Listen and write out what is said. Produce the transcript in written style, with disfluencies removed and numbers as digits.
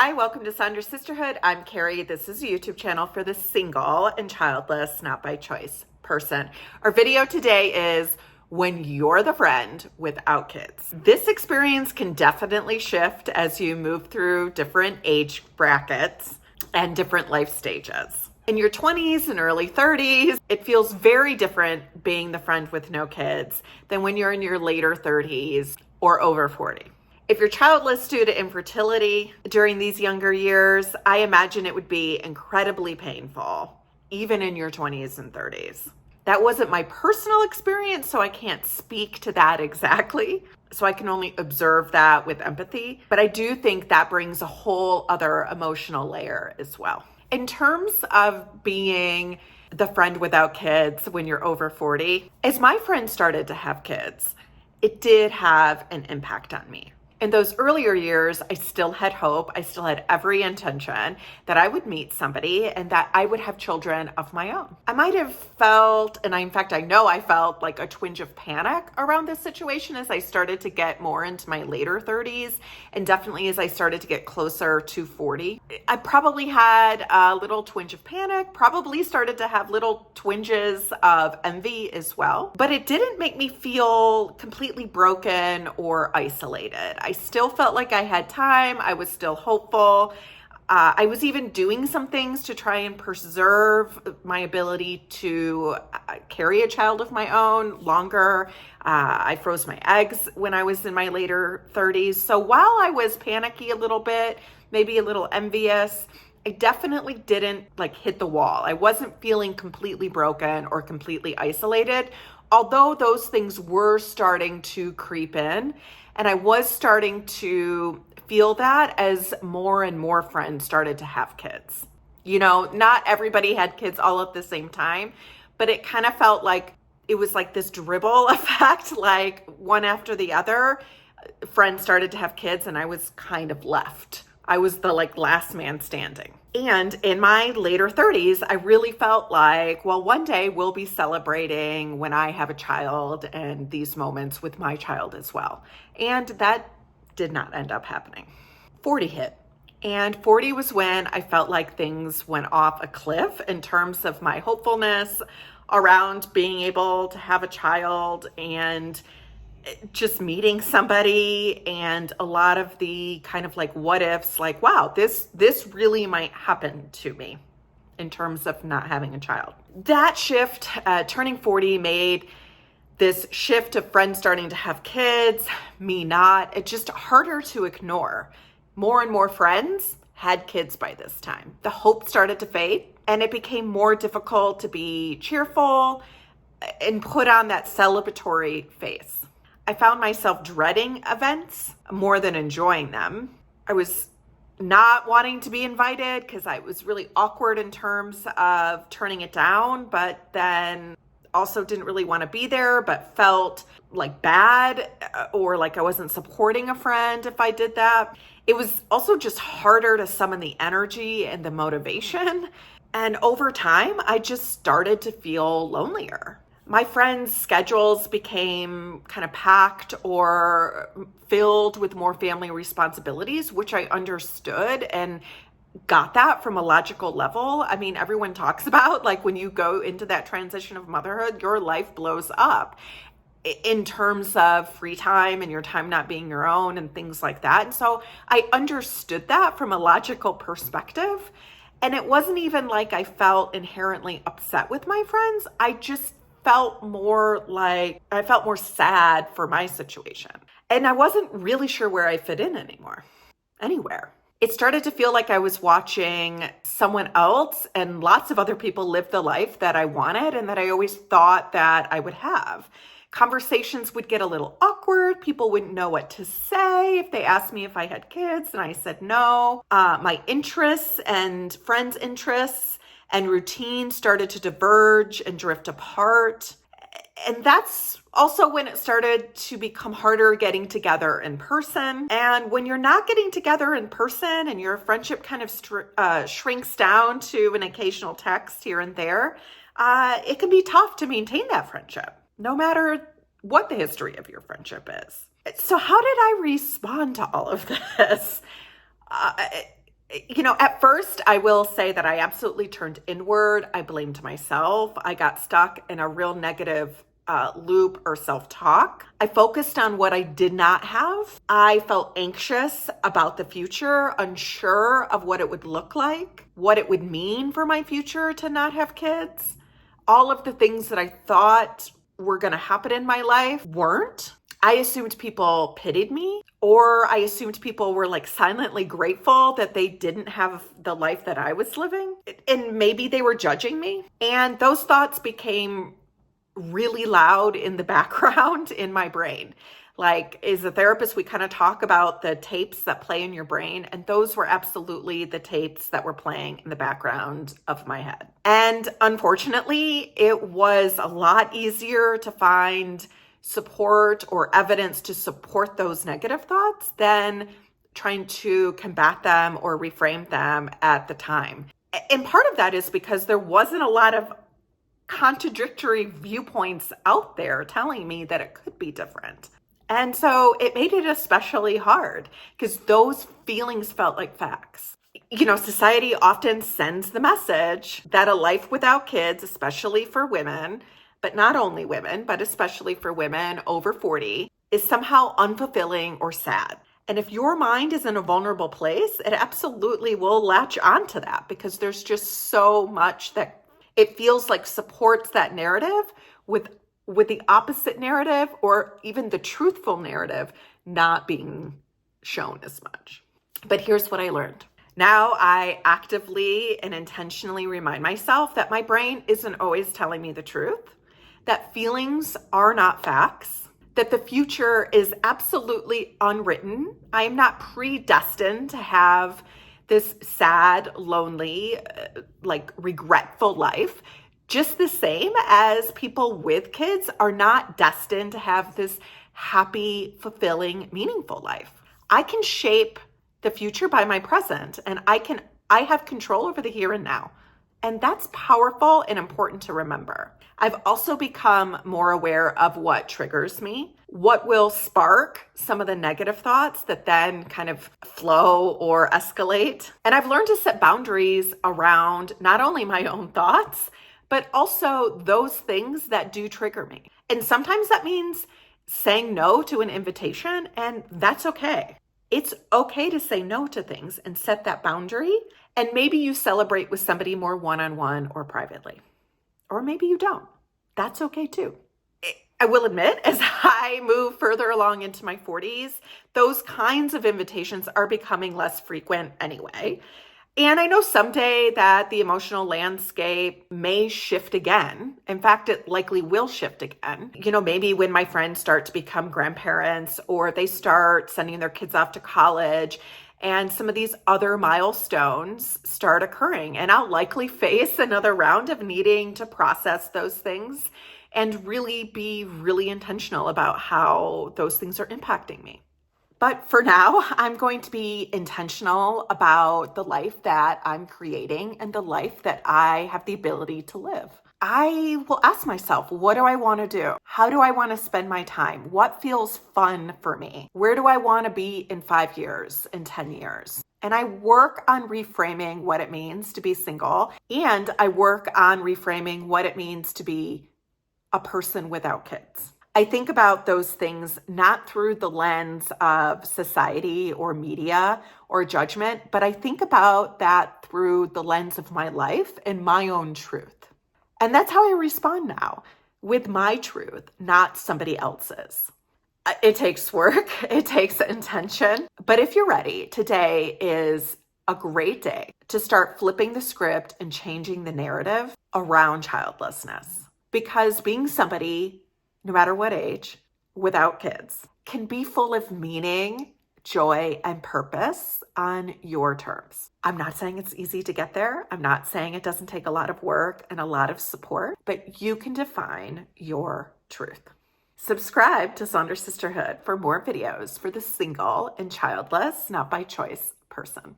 Hi, welcome to Saunders Sisterhood. I'm Carrie. This is a YouTube channel for the single and childless, not by choice person. Our video today is when you're the friend without kids. This experience can definitely shift as you move through different age brackets and different life stages. In your 20s and early 30s, it feels very different being the friend with no kids than when you're in your later 30s or over 40. If you're childless due to infertility during these younger years, I imagine it would be incredibly painful, even in your 20s and 30s. That wasn't my personal experience, so I can't speak to that exactly. So I can only observe that with empathy. But I do think that brings a whole other emotional layer as well. In terms of being the friend without kids when you're over 40, as my friends started to have kids, it did have an impact on me. In those earlier years, I still had hope. I still had every intention that I would meet somebody and that I would have children of my own. I might have felt, and in fact, I know I felt like a twinge of panic around this situation as I started to get more into my later 30s, and definitely as I started to get closer to 40. I probably had a little twinge of panic, probably started to have little twinges of envy as well, but it didn't make me feel completely broken or isolated. I still felt like I had time. I was still hopeful. I was even doing some things to try and preserve my ability to carry a child of my own longer. I froze my eggs when I was in my later 30s. So while I was panicky a little bit, maybe a little envious, I definitely didn't hit the wall. I wasn't feeling completely broken or completely isolated, although those things were starting to creep in. And I was starting to feel that as more and more friends started to have kids. You know, not everybody had kids all at the same time, but it kind of felt like it was like this dribble effect, like one after the other. Friends started to have kids and I was kind of left. I was the last man standing. And in my later 30s, I really felt like, well, one day we'll be celebrating when I have a child and these moments with my child as well. And that did not end up happening. 40 hit. And 40 was when I felt like things went off a cliff in terms of my hopefulness around being able to have a child and just meeting somebody, and a lot of the kind of what ifs, wow, this really might happen to me in terms of not having a child. That shift, turning 40 made this shift of friends starting to have kids, me not, it just harder to ignore. More and more friends had kids by this time. The hope started to fade and it became more difficult to be cheerful and put on that celebratory face. I found myself dreading events more than enjoying them. I was not wanting to be invited because I was really awkward in terms of turning it down, but then also didn't really want to be there, but felt bad or I wasn't supporting a friend if I did that. It was also just harder to summon the energy and the motivation. And over time, I just started to feel lonelier. My friends' schedules became kind of packed or filled with more family responsibilities, which I understood and got that from a logical level. I mean, everyone talks about when you go into that transition of motherhood, your life blows up in terms of free time and your time not being your own and things like that. And so I understood that from a logical perspective. And it wasn't even like I felt inherently upset with my friends. I just felt more sad for my situation. And I wasn't really sure where I fit in anywhere. It started to feel like I was watching someone else and lots of other people live the life that I wanted and that I always thought that I would have. Conversations would get a little awkward. People wouldn't know what to say if they asked me if I had kids and I said no. My interests and friends' interests and routine started to diverge and drift apart. And that's also when it started to become harder getting together in person. And when you're not getting together in person and your friendship kind of shrinks down to an occasional text here and there, it can be tough to maintain that friendship, no matter what the history of your friendship is. So how did I respond to all of this? At first, I will say that I absolutely turned inward. I blamed myself. I got stuck in a real negative loop or self-talk. I focused on what I did not have. I felt anxious about the future, unsure of what it would look like, what it would mean for my future to not have kids. All of the things that I thought were going to happen in my life weren't. I assumed people pitied me, or I assumed people were like silently grateful that they didn't have the life that I was living. And maybe they were judging me. And those thoughts became really loud in the background in my brain. Like, as a therapist, we kind of talk about the tapes that play in your brain, and those were absolutely the tapes that were playing in the background of my head. And unfortunately, it was a lot easier to find support or evidence to support those negative thoughts than trying to combat them or reframe them at the time. And part of that is because there wasn't a lot of contradictory viewpoints out there telling me that it could be different. And so it made it especially hard because those feelings felt like facts. Society often sends the message that a life without kids, especially for women, but not only women, but especially for women over 40, is somehow unfulfilling or sad. And if your mind is in a vulnerable place, it absolutely will latch onto that because there's just so much that it feels like supports that narrative with the opposite narrative or even the truthful narrative not being shown as much. But here's what I learned. Now I actively and intentionally remind myself that my brain isn't always telling me the truth, that feelings are not facts, that the future is absolutely unwritten. I am not predestined to have this sad, lonely, regretful life, just the same as people with kids are not destined to have this happy, fulfilling, meaningful life. I can shape the future by my present, and I have control over the here and now. And that's powerful and important to remember. I've also become more aware of what triggers me, what will spark some of the negative thoughts that then kind of flow or escalate. And I've learned to set boundaries around not only my own thoughts, but also those things that do trigger me. And sometimes that means saying no to an invitation, and that's okay. It's okay to say no to things and set that boundary. And maybe you celebrate with somebody more one-on-one or privately. Or maybe you don't. That's okay too. I will admit, as I move further along into my 40s, those kinds of invitations are becoming less frequent anyway. And I know someday that the emotional landscape may shift again. In fact, it likely will shift again. Maybe when my friends start to become grandparents or they start sending their kids off to college and some of these other milestones start occurring. And I'll likely face another round of needing to process those things and really be really intentional about how those things are impacting me. But for now, I'm going to be intentional about the life that I'm creating and the life that I have the ability to live. I will ask myself, what do I want to do? How do I want to spend my time? What feels fun for me? Where do I want to be in 5 years, in 10 years? And I work on reframing what it means to be single, and I work on reframing what it means to be a person without kids. I think about those things not through the lens of society or media or judgment, but I think about that through the lens of my life and my own truth. And that's how I respond now, with my truth, not somebody else's. It takes work, it takes intention, but if you're ready, today is a great day to start flipping the script and changing the narrative around childlessness. Because being somebody, no matter what age, without kids, can be full of meaning, joy, and purpose on your terms. I'm not saying it's easy to get there. I'm not saying it doesn't take a lot of work and a lot of support, but you can define your truth. Subscribe to Saunders Sisterhood for more videos for the single and childless, not by choice person.